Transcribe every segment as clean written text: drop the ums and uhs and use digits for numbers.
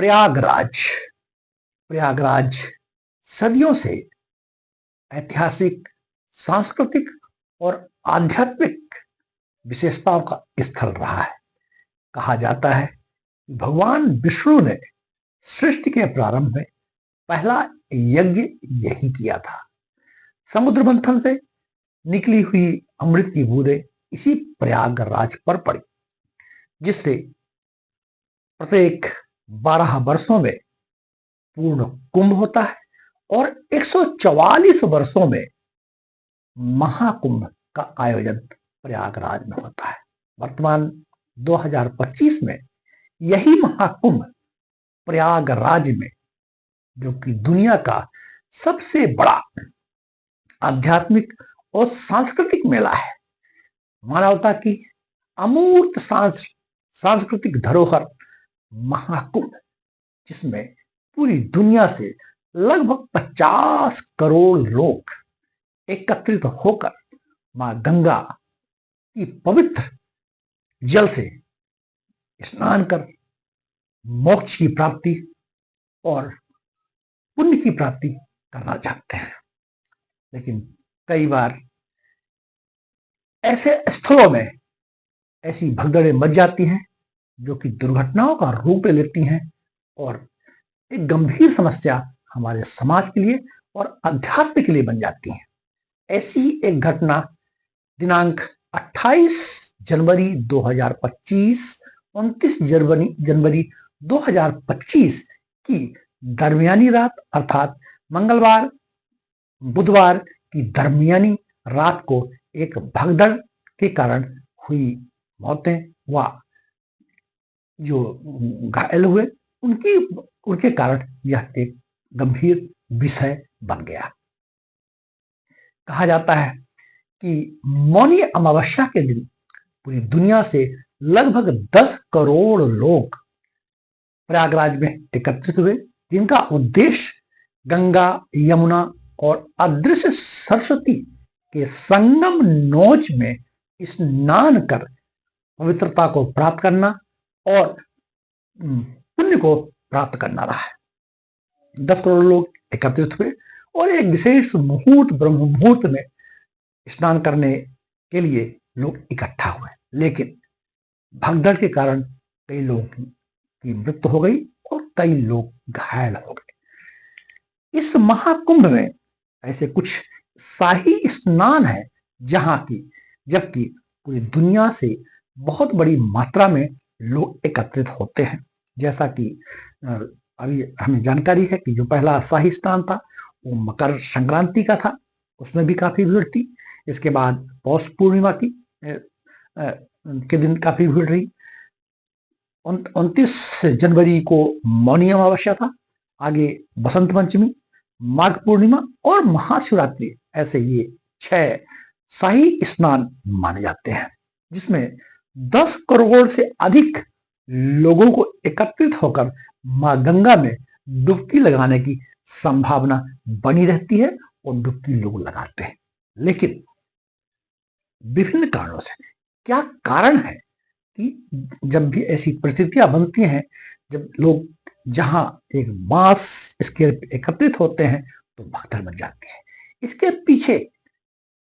प्रयागराज प्रयागराज सदियों से ऐतिहासिक, सांस्कृतिक और आध्यात्मिक विशेषताओं का स्थल रहा है। कहा जाता है कि भगवान विष्णु ने सृष्टि के प्रारंभ में पहला यज्ञ यही किया था। समुद्र मंथन से निकली हुई अमृत की बूंदें इसी प्रयागराज पर पड़ी, जिससे प्रत्येक 12 वर्षों में पूर्ण कुंभ होता है और 144 वर्षों में महाकुंभ का आयोजन प्रयागराज में होता है। वर्तमान 2025 में यही महाकुंभ प्रयागराज में, जो कि दुनिया का सबसे बड़ा आध्यात्मिक और सांस्कृतिक मेला है, मानवता की अमूर्त सांस्कृतिक धरोहर महाकुंभ, जिसमें पूरी दुनिया से लगभग 50 करोड़ लोग एकत्रित होकर मां गंगा की पवित्र जल से स्नान कर मोक्ष की प्राप्ति और पुण्य की प्राप्ति करना चाहते हैं। लेकिन कई बार ऐसे स्थलों में ऐसी भगदड़ें मच जाती हैं जो कि दुर्घटनाओं का रूप ले लेती हैं और एक गंभीर समस्या हमारे समाज के लिए और अध्यात्म के लिए बन जाती है। ऐसी एक घटना दिनांक 28 जनवरी 2025, 29 जनवरी 2025 की दरमियानी रात, अर्थात मंगलवार बुधवार की दरमियानी रात को एक भगदड़ के कारण हुई मौतें व जो घायल हुए उनके कारण यह एक गंभीर विषय बन गया। कहा जाता है कि मौनी अमावस्या के दिन पूरी दुनिया से लगभग 10 करोड़ लोग प्रयागराज में एकत्रित हुए, जिनका उद्देश्य गंगा, यमुना और अदृश्य सरस्वती के संगम नोच में स्नान कर पवित्रता को प्राप्त करना और पुण्य को प्राप्त करना रहा है। 10 करोड़ लोग एकत्रित हुए और एक विशेष मुहूर्त, ब्रह्म मुहूर्त में स्नान करने के लिए लोग इकट्ठा हुए, लेकिन भगदड़ के कारण कई लोगों की मृत्यु हो गई और कई लोग घायल हो गए। इस महाकुंभ में ऐसे कुछ शाही स्नान है जबकि पूरी दुनिया से बहुत बड़ी मात्रा में लोग एकत्रित होते हैं। जैसा कि अभी हमें जानकारी है कि जो पहला शाही स्नान था वो मकर संक्रांति का था, उसमें भी काफी भीड़ थी। इसके बाद पौष पूर्णिमा के दिन काफी भीड़ रही। 29 जनवरी को मौनी अमावस्या था, आगे बसंत पंचमी, माघ पूर्णिमा और महाशिवरात्रि, ऐसे ये 6 शाही स्नान माने जाते हैं, जिसमें 10 करोड़ से अधिक लोगों को एकत्रित होकर मां गंगा में डुबकी लगाने की संभावना बनी रहती है और डुबकी लोग लगाते हैं। लेकिन विभिन्न कारणों से, क्या कारण है कि जब भी ऐसी परिस्थितियां बनती हैं, जब लोग जहां एक मास स्केल पे एकत्रित होते हैं तो भगदड़ मच जाती है। इसके पीछे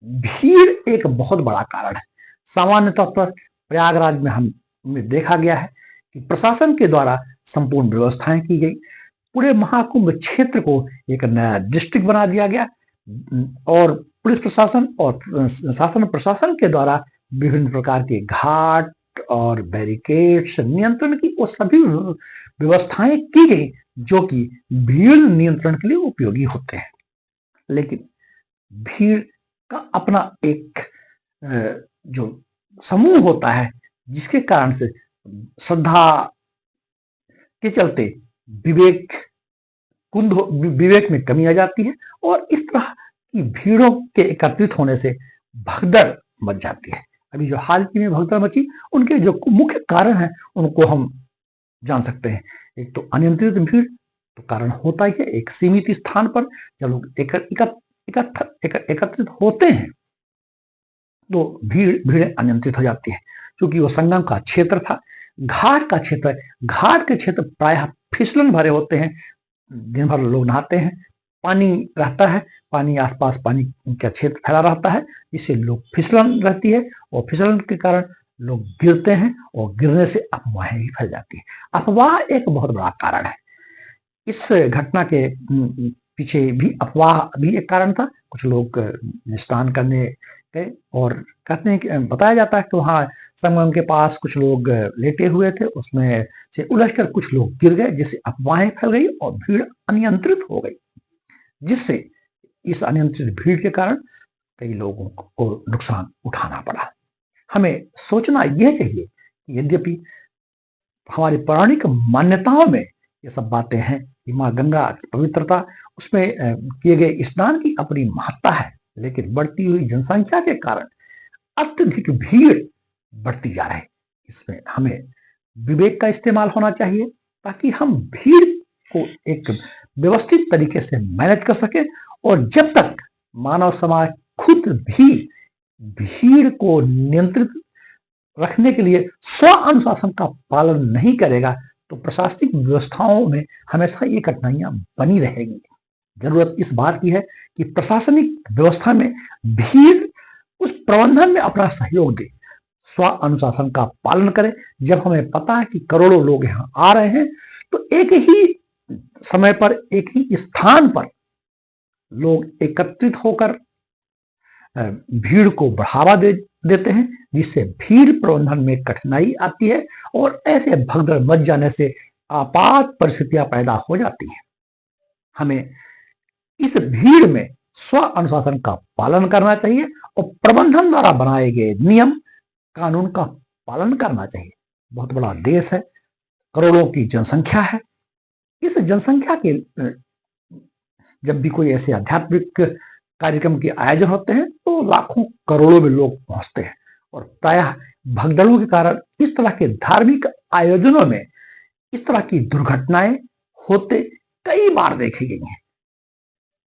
भीड़ एक बहुत बड़ा कारण है। सामान्य तौर पर प्रयागराज में हमें देखा गया है कि प्रशासन के द्वारा संपूर्ण व्यवस्थाएं की गई। पूरे महाकुंभ क्षेत्र को एक नया डिस्ट्रिक्ट बना दिया गया और पुलिस प्रशासन और शासन प्रशासन के द्वारा विभिन्न प्रकार के घाट और बैरिकेड्स, नियंत्रण की वो सभी व्यवस्थाएं की गई जो कि भीड़ नियंत्रण के लिए उपयोगी होते हैं। लेकिन भीड़ का अपना एक जो समूह होता है, जिसके कारण से श्रद्धा के चलते विवेक में कमी आ जाती है और इस तरह की भीड़ों के एकत्रित होने से भगदड़ मच जाती है। अभी जो हाल ही में भगदड़ मची, उनके जो मुख्य कारण हैं उनको हम जान सकते हैं। एक तो अनियंत्रित भीड़ तो कारण होता ही है। एक सीमित स्थान पर जब लोग एकत्रित होते हैं तो भीड़ अनियंत्रित हो जाती है। क्योंकि वो संगम का क्षेत्र था, घाट का क्षेत्र, घाट के क्षेत्र प्रायः फिसलन भरे होते हैं, दिन भर लोग नहाते हैं, पानी रहता है, पानी आसपास पानी का क्षेत्र फैला रहता है, जिससे लोग फिसलन रहती है और फिसलन के कारण लोग गिरते हैं और गिरने से अफवाहें भी फैल जाती है। अफवाह एक बहुत बड़ा कारण है। इस घटना के पीछे भी अफवाह भी एक कारण था। कुछ लोग स्नान करने गए और कहते हैं कि बताया जाता है कि वहां संगम के पास कुछ लोग लेटे हुए थे, उसमें से उलझकर कुछ लोग गिर गए, जिससे अफवाहें फैल गई और भीड़ अनियंत्रित हो गई, जिससे इस अनियंत्रित भीड़ के कारण कई लोगों को नुकसान उठाना पड़ा। हमें सोचना यह चाहिए कि यद्यपि हमारी पौराणिक मान्यताओं में ये सब बातें हैं कि माँ गंगा की पवित्रता, उसमें किए गए स्नान की अपनी महत्ता है, लेकिन बढ़ती हुई जनसंख्या के कारण अत्यधिक भीड़ बढ़ती जा रही है। इसमें हमें विवेक का इस्तेमाल होना चाहिए ताकि हम भीड़ को एक व्यवस्थित तरीके से मैनेज कर सके, और जब तक मानव समाज खुद भी भीड़ को नियंत्रित रखने के लिए स्व अनुशासन का पालन नहीं करेगा तो प्रशासनिक व्यवस्थाओं में हमेशा ये कठिनाइयां बनी रहेगी। जरूरत इस बात की है कि प्रशासनिक व्यवस्था में भीड़ उस प्रबंधन में अपना सहयोग दे, स्व अनुशासन का पालन करे। जब हमें पता है कि करोड़ों लोग यहाँ आ रहे हैं तो एक ही समय पर एक ही स्थान पर लोग एकत्रित होकर भीड़ को बढ़ावा देते हैं, जिससे भीड़ प्रबंधन में कठिनाई आती है और ऐसे भगदड़ मच जाने से आपात परिस्थितियां पैदा हो जाती हैं। हमें इस भीड़ में स्व अनुशासन का पालन करना चाहिए और प्रबंधन द्वारा बनाए गए नियम कानून का पालन करना चाहिए। बहुत बड़ा देश है, करोड़ों की जनसंख्या है। इस जनसंख्या के जब भी कोई ऐसे आध्यात्मिक कार्यक्रम के आयोजन होते हैं तो लाखों करोड़ों में लोग पहुंचते हैं, और प्रायः भगदड़ों के कारण इस तरह के धार्मिक आयोजनों में इस तरह की दुर्घटनाएं होते कई बार देखी गई हैं।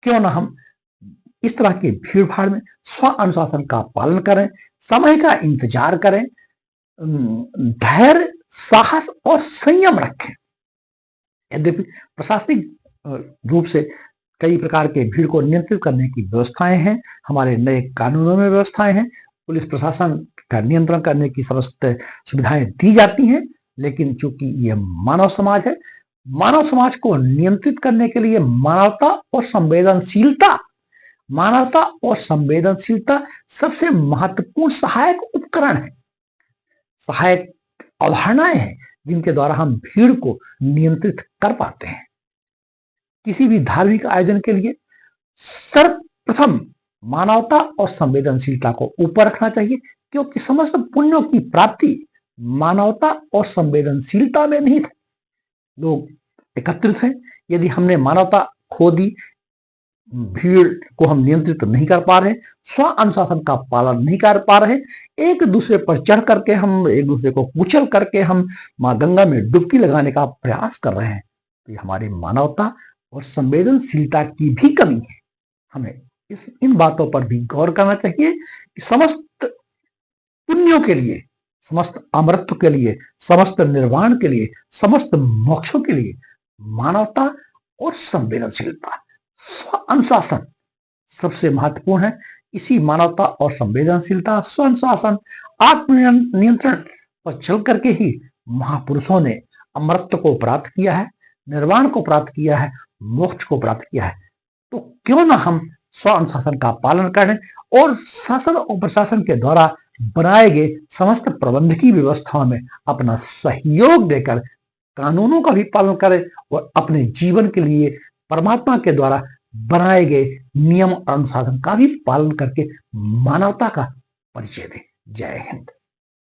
क्यों ना हम इस तरह की भीड़ भाड़ में स्व अनुशासन का पालन करें, समय का इंतजार करें, धैर्य, साहस और संयम रखें। यद्यपि प्रशासनिक रूप से कई प्रकार के भीड़ को नियंत्रित करने की व्यवस्थाएं हैं, हमारे नए कानूनों में व्यवस्थाएं हैं, पुलिस प्रशासन का नियंत्रण करने की समस्त सुविधाएं दी जाती हैं, लेकिन चूंकि यह मानव समाज है, मानव समाज को नियंत्रित करने के लिए मानवता और संवेदनशीलता सबसे महत्वपूर्ण सहायक उपकरण है, सहायक अवधारणाएं हैं जिनके द्वारा हम भीड़ को नियंत्रित कर पाते हैं। किसी भी धार्मिक आयोजन के लिए सर्वप्रथम मानवता और संवेदनशीलता को ऊपर रखना चाहिए, क्योंकि समस्त पुण्यों की प्राप्ति मानवता और संवेदनशीलता में निहित है। लोग एकत्रित हैं, यदि हमने मानवता खो दी, भीड़ को हम नियंत्रित नहीं कर पा रहे, स्व अनुशासन का पालन नहीं कर पा रहे, एक दूसरे पर चढ़ करके हम एक दूसरे को कुचल करके हम मां गंगा में डुबकी लगाने का प्रयास कर रहे हैं, तो ये हमारी मानवता और संवेदनशीलता की भी कमी है। हमें इन बातों पर भी गौर करना चाहिए कि समस्त पुण्यों के लिए, समस्त अमृत के लिए, समस्त निर्वाण के लिए, समस्त मोक्षों के लिए मानवता और संवेदनशीलता, स्व अनुशासन सबसे महत्वपूर्ण है। इसी मानवता और संवेदनशीलता, स्व अनुशासन, आत्म नियंत्रण पर चल करके ही महापुरुषों ने अमृत को प्राप्त किया है, निर्वाण को प्राप्त किया है, मोक्ष को प्राप्त किया है। तो क्यों ना हम स्व अनुशासन का पालन करें और शासन और प्रशासन के द्वारा बनाए गए समस्त प्रबंधकीय व्यवस्थाओं में अपना सहयोग देकर कानूनों का भी पालन करें और अपने जीवन के लिए परमात्मा के द्वारा बनाए गए नियम और अनुशासन का भी पालन करके मानवता का परिचय दें। जय हिंद।